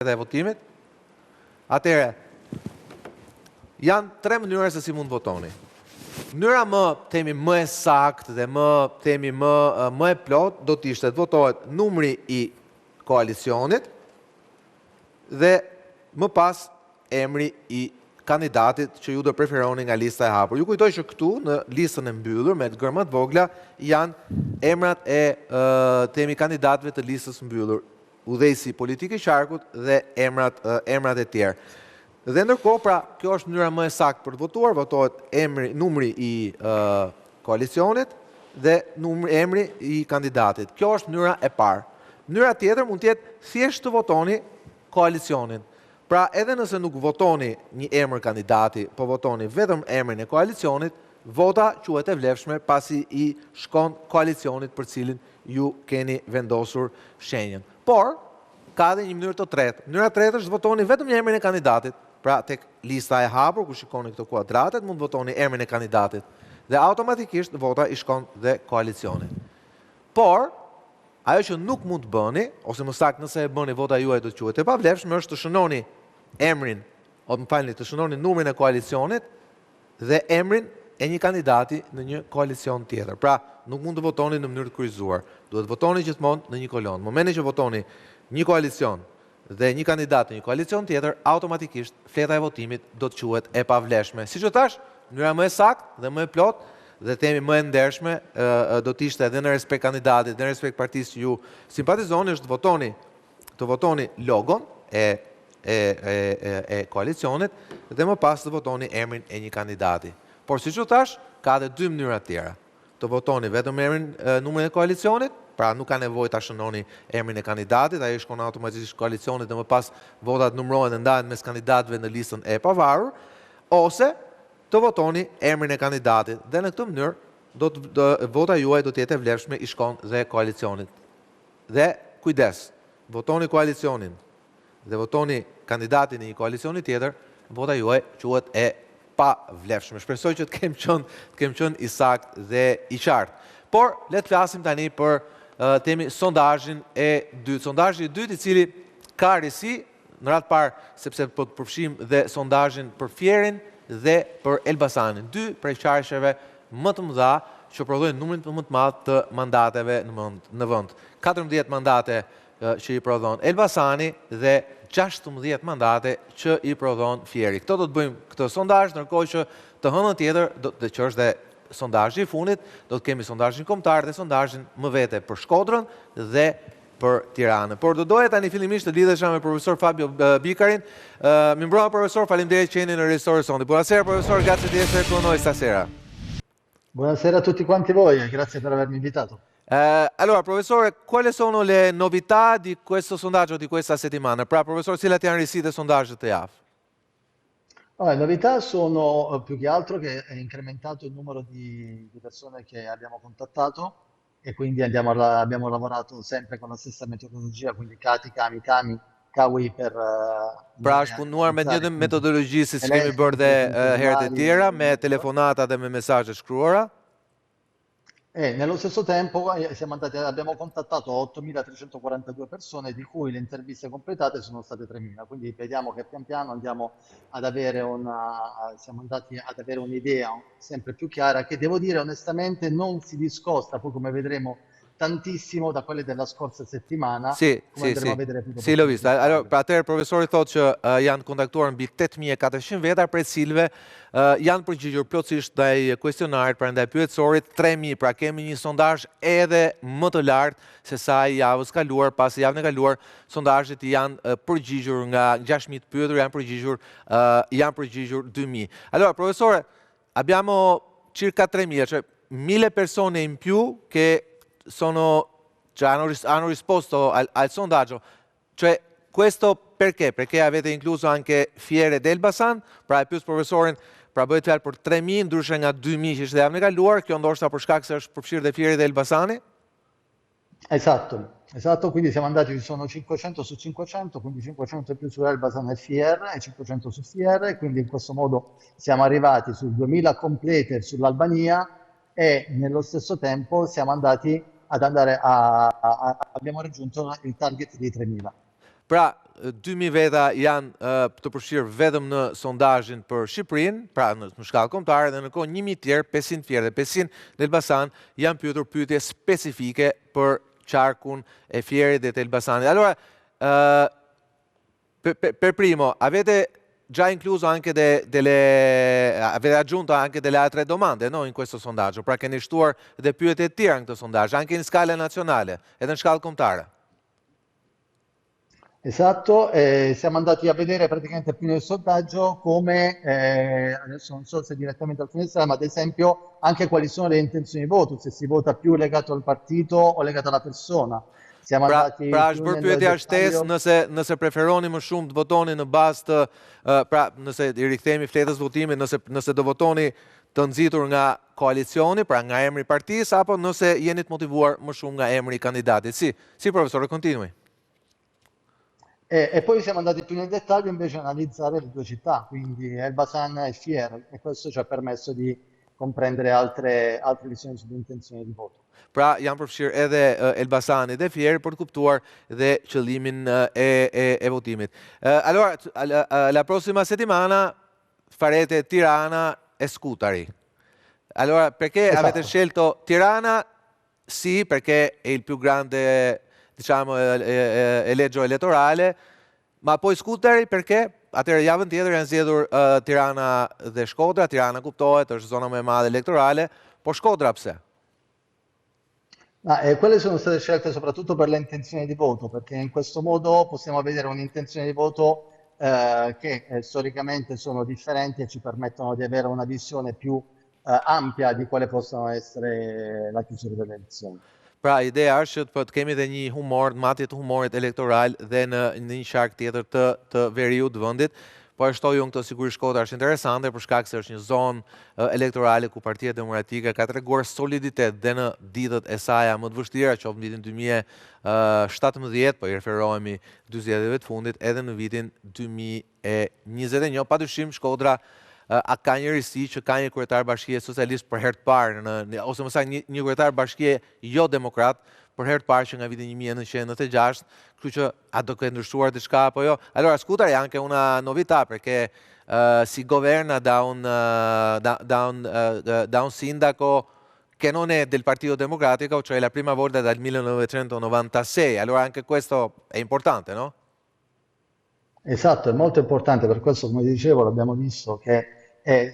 e votimit. Atëre, janë 3 mënyra se si mund votoni. Mënyra më e saktë dhe më e plot do të ishte të votohet numri i koalicionit dhe më pas emri i kandidatit që ju do preferoni nga lista e hapur. Ju kujtoj që këtu në listën e mbyllur me gërmat vogla janë emrat e kandidatëve të listës mbyllur, udhëheqësi politik i qarkut dhe emrat e tjerë. Dhe ndërkohë, pra, kjo është mënyra më e saktë për të votuar, votohet numri i koalicionit dhe emri i kandidatit. Kjo është mënyra e parë. Mënyra tjetër mund të jetë thjesht të votoni koalicionin. Pra, edhe nëse nuk votoni një emër kandidati, po votoni vetëm emrin e koalicionit, vota quhet e vlefshme pasi i shkon koalicionit për cilin ju keni vendosur shenjën. Por, ka edhe një mënyrë të tretë. Mënyra e tretë është votoni vetëm emrin e kandidatit. Pra, tek lista e hapur, ku shikoni këto kuadratet, mund votoni emrin e kandidatit. Dhe automatikisht vota i shkon dhe koalicionit. Por, ajo që nuk mund të bëni, ose më saktë nëse e bëni vota juaj do të quhet e pavlefshme, është të shënoni emrin, të shënoni numrin e koalicionit dhe emrin e një kandidati në një koalicion tjetër. Pra, nuk mund të votoni në mënyrë të kryqëzuar. Duhet votoni gjithmonë në një kolon. Në momentin që votoni një koalicion dhe një kandidat në një koalicion tjetër, automatikisht fleta e votimit do të quhet e pavlefshme. Siç u thash, mënyra më e saktë dhe më e plot dhe themi më e ndershme do të ishte edhe në respekt kandidatit, në respekt partisë që ju simpatizoni, është të votoni logon e koalicionit dhe më pas të votoni emrin e një kandidati. Por siç u thash, ka edhe 2 mënyra tjera. Të votoni vetëm numrin e koalicionit, pra nuk ka nevojë ta shënoni emrin e kandidatit, ai shkon automatikisht koalicionit dhe më pas votat numërohen dhe ndahen mes kandidatëve në listën e pavarur, ose të votoni emrin e kandidatit. Dhe në këtë mënyrë vota juaj do të jetë e vlefshme, i shkon dhe koalicionit. Dhe kujdes, votoni koalicionin dhe votoni kandidatin e një koalicioni tjetër, vota juaj quhet e pa vlefshme. Shpresoj që të kem qenë i saktë dhe i qartë. Por, le të flasim tani për temi sondazhin e dytë. Sondazhi i dytë, i cili ka risi në radhë parë, sepse po të përfshim dhe sondazhin për Fierin dhe për Elbasanin. 2 prej qarqeve më të mëdha që prodhojnë numrin më të madh të mandateve në vend. 14 mandate që i prodhon Elbasani dhe 16 mandate që i prodhon Fieri. Këto do të bëjmë këtë sondazh, ndërkohë që të hënën tjetër, që është dhe sondazhi i fundit, do të kemi sondazhin kombëtar dhe sondazhin më vete për Shkodrën dhe për Tiranën. Por do doja tani fillimisht të lidhesha me profesor Fabio Bikarin. Mi mbroma profesor, faleminderit që jeni në regjistror sondi. Buonasera professor, grazie di essere con noi stasera. Buonasera a tutti quanti voi, grazie per avermi invitato. Allora, professore, quali sono le novità di questo sondaggio di questa settimana? Professor, cilat janë risi dhe sondazhet të javë? Le novità sono più che altro che è incrementato il numero di persone che abbiamo contattato e quindi abbiamo lavorato sempre con la stessa metodologia, quindi Kati, Kami, Kawi per... Pra është punuar me një metodologji si që kemi bërë dhe herët e tjera, me telefonata dhe me mesazhe shkruara. E nello stesso tempo abbiamo contattato 8.342 persone, di cui le interviste completate sono state 3.000, quindi vediamo che pian piano siamo andati ad avere un'idea sempre più chiara, che devo dire onestamente non si discosta, poi come vedremo, tantissimo da quelle della scorsa settimana. Sì, l'ho visto. Allora, pra atëherë profesori thotë që janë kontaktuar mbi 8.400 veta, prej cilëve janë përgjigjur plotësisht ndaj kuestionarit, pra ndaj pyetësorit 3.000. Pra kemi një sondazh edhe më të lartë se sa i javës kaluar, pasi javën e kaluar sondazhet janë përgjigjur nga 6.000 të pyetur, janë përgjigjur 2.000. Allora, professore, abbiamo circa 3.000, cioè 1.000 persone in più che hanno risposto al sondaggio. Cioè, questo perché? Perché avete incluso anche Fiere ed Elbasan, pra e pyet profesorin, pra bëhet fjalë për 3.000 ndryshe nga 2.000 që ishte javën e kaluar, kjo ndoshta për shkak se është përfshirë dhe Fieri dhe Elbasani? Esatto, quindi siamo andati, ci sono 500 su 500, quindi 500 più su Elbasan e Fier e 500 su Fier, e quindi in questo modo siamo arrivati su 2.000 complete sull'Albania e nello stesso tempo siamo andati abbiamo raggiunto il target di 3.000. Pra, 2.000 veta janë të përfshirë vetëm në sondazhin për Shqipërinë, pra në shkallë kombëtare, dhe në kohë 1.000 tjerë, 500 Fier dhe 500 në Elbasan, janë pyetur pyetje specifike për qarkun e Fierit dhe të Elbasanit. Allora, per primo, avete già incluso anche avete aggiunto anche delle altre domande, no, in questo sondaggio, pra keni shtuar dhe pyetje të tjera në këtë sondazh, anche in scala nazionale, edhe në shkallë kombëtare. Esatto, siamo andati a vedere praticamente più nel sondaggio come, adesso non so se direttamente al finestrale, ma ad esempio anche quali sono le intenzioni di voto, se si vota più legato al partito o legato alla persona. Siamo andati Pra più është bërë nel pyetja dettaglio. shtesë nëse preferoni më shumë të votoni në bazë të, pra nëse i rikthehemi fletës votimit, nëse do votoni të nxitur nga koalicioni, pra nga emri i partisë, apo nëse jeni të motivuar më shumë nga emri i kandidatit. Si professore, continui. E poi siamo andati più nel dettaglio invece a analizzare le due città, quindi Elbasan e Fier, e questo ci ha permesso di comprendere altre visioni sulle intenzioni di voto. Pra janë përfshirë edhe Elbasani dhe Fieri për të kuptuar dhe qëllimin e votimit. Allora, la prossima settimana farete Tirana e Scutari. Allora, perché Esatto. avete scelto Tirana? Sì, perché è il più grande, diciamo, eleggio elettorale, ma poi Scutari perché? Atëherë javën tjetër janë zgjedhur Tirana dhe Shkodra. Tirana kuptohet, është zona më e madhe elektorale, po Shkodra pse? Quelle sono state scelte soprattutto per le intenzioni di voto, perché in questo modo possiamo vedere un'intenzione di voto che storicamente sono differenti e ci permettono di avere una visione più ampia di quale possano essere la chiusura delle elezioni. Pra, ideja është që të kemi dhe një humor, matje të humorit elektoral dhe në një qark tjetër të veriut vendit. Po e shtoj unë këtë sigurisht Shkodra është interesante për shkak se është një zonë elektorale ku Partia Demokratike ka treguar soliditet dhe në ditët e saj më të vështira, qoftë në vitin 2017, po i referohemi 2 zgjedhjeve të fundit, edhe në vitin 2021. Padyshim Shkodra ka një risi që ka një kryetar bashkie socialist për herë të parë, ose më saktë një kryetar bashkie jo demokrat, për herë të parë që nga viti 1996, kështu që a do këtë ndryshuar diçka apo jo. Allora, Scutari è anche una novità perché si governa da un sindaco che non è del Partito Democratico, cioè la prima volta dal 1996. Allora anche questo è importante, no? Esatto, è molto importante, per questo, come dicevo, l'abbiamo visto che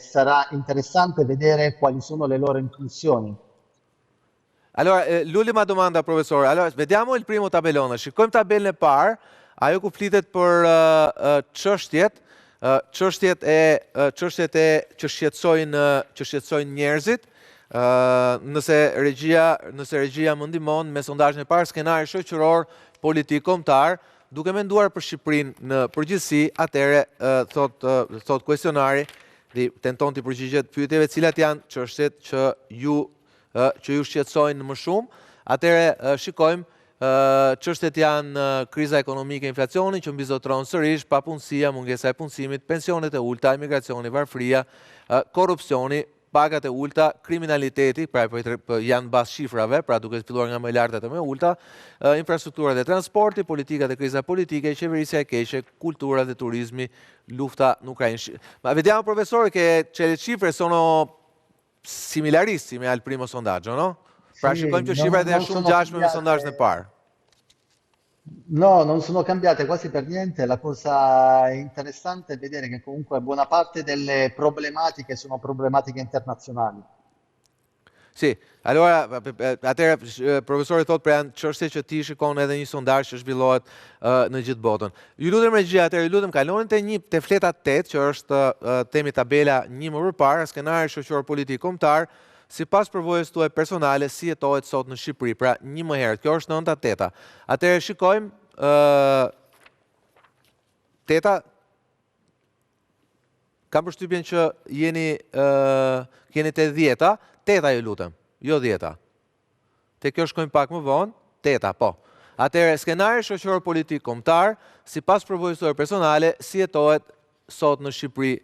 sarà interessante vedere quali sono le loro inclusioni. Allora, l'ultima domanda, professore. Allora, vediamo il primo tabellone. Shikojmë tabelën e parë, ajo ku flitet për çështjet që shqetësojnë njerëzit. Nëse regjia më ndihmon me sondazhin e parë, skenari shoqëror, politik, kombëtar, duke menduar për Shqipërinë në përgjithësi, atëherë thot kuestionari dhe tenton të përgjigjet pyetjeve cilat janë çështjet që ju shqetësojnë më shumë. Atëherë shikojmë çështjet janë kriza ekonomike, inflacioni që mbizotron sërish, papunësia, mungesa e punësimit, pensionet e ulta, imigracioni, varfëria, korrupsioni, pagat e ulta, kriminaliteti, pra janë bas shifrave, pra duke filluar nga më e larta te më e ulta, infrastruktura dhe transporti, politika dhe kriza politike, qeverisja e keqe, kultura dhe turizmi, lufta në Ukrainë. Ma vediamo, professore, che le cifre sono similarissime al primo sondaggio, no? Pra Sì, shikojmë që shifrat janë shumë ngjashme me sondazhin e parë. No, non sono cambiate quasi per niente. La cosa interessante è vedere che comunque buona parte delle problematiche sono problematiche internazionali. Si, allora, atëherë profesori thot për janë çështje që ti shikon edhe një sondazh që zhvillohet në gjithë botën. Ju lutem regjia, atëherë ju lutem kaloni te fleta 8, që është temi tabela 1 më përpara, skenari shoqëror politik kombëtar, sipas përvojës tuaj personale, si jetohet sot në Shqipëri, pra një më herët. Kjo është 9-8. Atëherë shikojmë 8. Kam përshtypjen që jeni te 10. 8 ju lutem, jo 10. Te kjo shkojmë pak më vonë, 8, po. Atëherë, skenari shoqëror politik kombëtar, sipas përvojës tuaj personale, si jetohet sot në Shqipëri.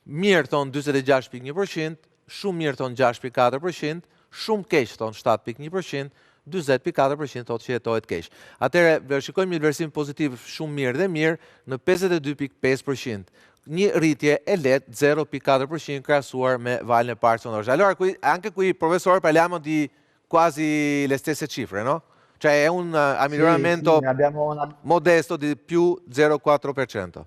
Mirë thon 46.1%, shumë mirë thon 6.4%, shumë keq thon 7.1%, 40.4% thotë që jetohet keq. Atëherë shikojmë një vlerësim pozitiv shumë mirë dhe mirë në 52.5%. Një rritje e lehtë 0.4% krahasuar me valën e parë të sondazhit. Allora, anche qui, professore, parliamo di quasi le stesse cifre, no? Cioè è un miglioramento Sì, abbiamo una... modesto di più 0,4%.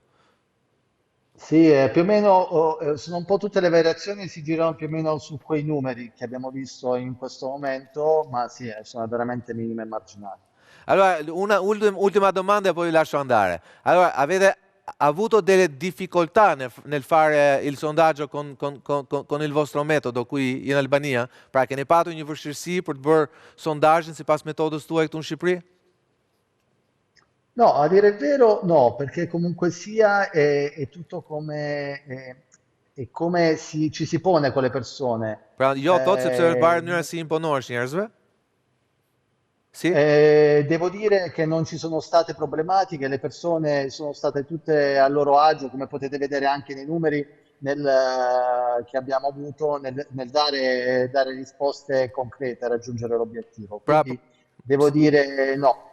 Sì, più o meno sono un po' tutte le variazioni si girano più o meno su quei numeri che abbiamo visto in questo momento, ma sì, sono veramente minime e marginali. Allora, una ultima domanda e poi vi lascio andare. Allora, avete avuto delle difficoltà nel fare il sondaggio con il vostro metodo qui in Albania? Pra, keni patur një vështirësi për të bërë sondazhin sipas metodës tuaj këtu në Shqipëri? No, a dire il vero no, perché comunque sia è tutto è come ci si pone con le persone. Pra, jo thot sepse është barë mënyra si imponohesh njerëzve? Sì? Devo dire che non ci sono state problematiche, le persone sono state tutte a loro agio, come potete vedere anche nei numeri che abbiamo avuto nel dare risposte concrete a raggiungere l'obiettivo. Quindi devo dire no.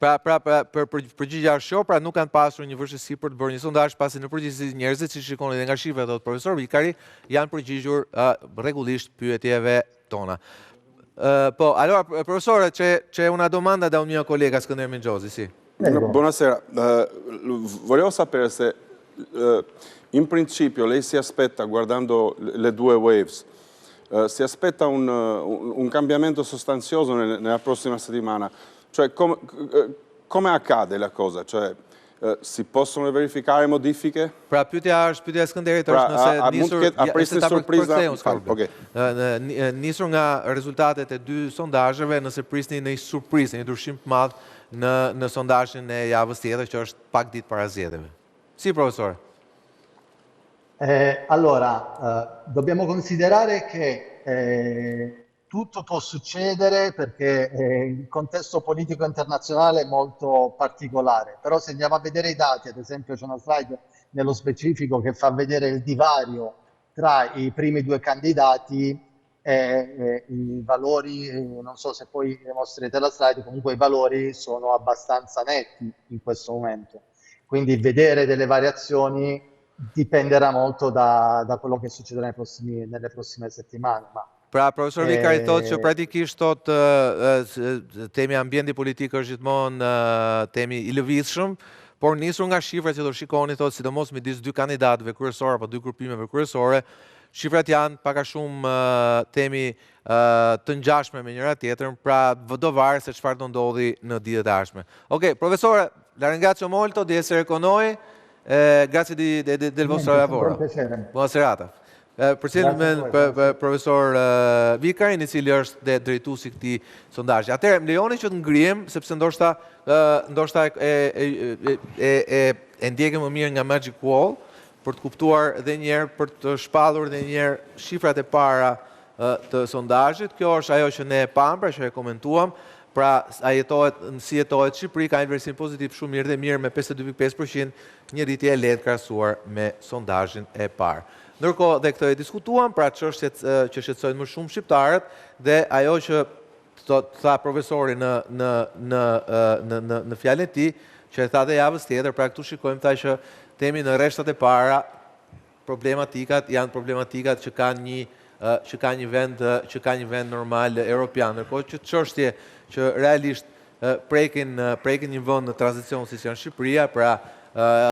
Për përgjigje arsho, pra nuk kanë pasur një vështirësi për të bërë një sondazh, pasi në përgjithësi njerëzit, si shikoni dhe nga shifrat thotë profesor Vikari, janë përgjigjur rregullisht pyetjeve tona. Allora, professore, c'è una domanda da un mio collega, Skënder Mingjozi, sì. Buonasera, volevo sapere se in principio lei si aspetta, guardando le due waves, si aspetta un cambiamento sostanzioso nella prossima settimana? Cioè, come accade la cosa? Cioè, si possono verificare modifiche? Pra, pyetja e Skënderit është nisur nga rezultatet e dy sondazheve, nëse prisni një surprizë, një ndryshim të madh në sondazhin e javës tjetër, që është pak ditë para zgjedhjeve. Si, professore? Allora, dobbiamo considerare che tutto può succedere perché il contesto politico internazionale è molto particolare, però se andiamo a vedere i dati, ad esempio c'è una slide nello specifico che fa vedere il divario tra i primi due candidati e i valori, non so se poi mostrerete la slide, comunque i valori sono abbastanza netti in questo momento, quindi vedere delle variazioni dipenderà molto da quello che succederà nelle prossime settimane. Pra, profesor Vikari thotë që praktikisht temi ambienti politik është gjithmonë temi i lëvizshëm, por nisur nga shifrat që do shikoni, thotë sidomos midis dy kandidatëve kryesorë apo dy grupimeve kryesore, shifrat janë pak a shumë temi të ngjashme me njëra tjetrën, pra do varet se çfarë do ndodhi në ditët e ardhshme. Ok, professore, la ringrazio molto di essere con noi, grazie del vostro lavoro. Buona serata. Përcjellim profesor Vikarin, i cili është dhe drejtuesi i këtij sondazhi. Atëherë, më lejoni që të ngrihem, sepse ndoshta e ndjekim më mirë nga Magic Wall, për të kuptuar edhe një herë, për të shpallur edhe një herë shifrat e para të sondazhit. Kjo është ajo që ne e pam, pra që e komentuam. Pra, si jetohet Shqipëri, ka një vlerësim pozitiv shumë mirë dhe mirë me 52.5%, një rritje e lehtë krahasuar me sondazhin e parë. Ndërkohë dhe këtë e diskutuam, pra çështjet që shqetësojnë më shumë shqiptarët dhe ajo që tha profesori në fjalën e tij, që e tha dhe javës tjetër, pra këtu shikojmë tha që themi në rreshtat e para, problematikat janë problematikat që kanë një vend normal europian, ndërkohë që çështje që realisht prekin një vend në tranzicion si janë Shqipëria, pra